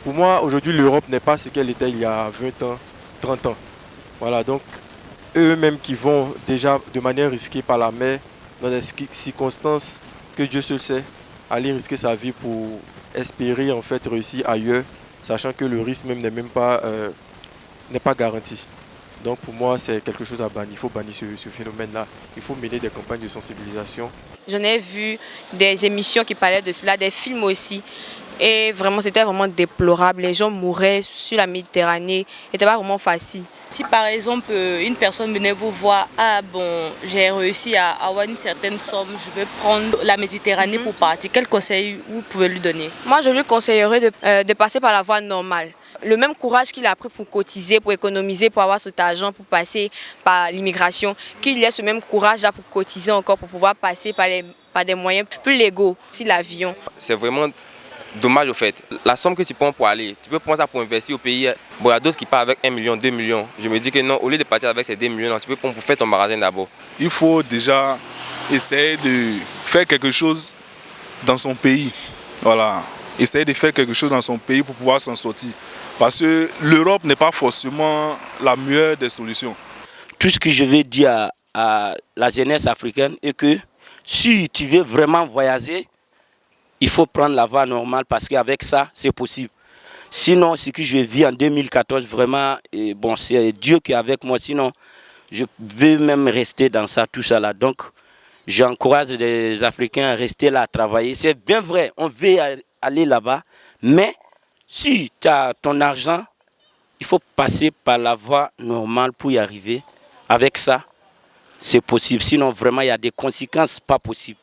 Pour moi, aujourd'hui, l'Europe n'est pas ce qu'elle était il y a 20 ans, 30 ans. Voilà, donc eux-mêmes qui vont déjà de manière risquée par la mer, dans des circonstances que Dieu seul sait, aller risquer sa vie pour espérer en fait réussir ailleurs, sachant que le risque même n'est pas garanti. Donc pour moi, c'est quelque chose à bannir. Il faut bannir ce phénomène-là. Il faut mener des campagnes de sensibilisation. J'en ai vu des émissions qui parlaient de cela, des films aussi. Et vraiment, c'était vraiment déplorable. Les gens mouraient sur la Méditerranée. C'était pas vraiment facile. Si par exemple une personne venait vous voir, ah bon, j'ai réussi à avoir une certaine somme, je vais prendre la Méditerranée pour partir, quel conseil vous pouvez lui donner? Moi, je lui conseillerais de passer par la voie normale. Le même courage qu'il a pris pour cotiser, pour économiser, pour avoir cet argent, pour passer par l'immigration, qu'il ait ce même courage là pour cotiser encore, pour pouvoir passer par des moyens plus légaux, si l'avion. C'est vraiment dommage au fait. La somme que tu prends pour aller, tu peux prendre ça pour investir au pays. Bon, il y a d'autres qui partent avec 1 million, 2 millions. Je me dis que non, au lieu de partir avec ces 2 millions, tu peux prendre pour faire ton magasin d'abord. Il faut déjà essayer de faire quelque chose dans son pays. Voilà. Essayer de faire quelque chose dans son pays pour pouvoir s'en sortir. Parce que l'Europe n'est pas forcément la meilleure des solutions. Tout ce que je vais dire à la jeunesse africaine est que si tu veux vraiment voyager, il faut prendre la voie normale parce qu'avec ça, c'est possible. Sinon, ce que je vis en 2014, vraiment, bon, c'est Dieu qui est avec moi. Sinon, je vais même rester dans ça, tout ça là. Donc, j'encourage les Africains à rester là, à travailler. C'est bien vrai, on veut aller là-bas, mais si tu as ton argent, il faut passer par la voie normale pour y arriver. Avec ça, c'est possible. Sinon, vraiment, il y a des conséquences pas possibles.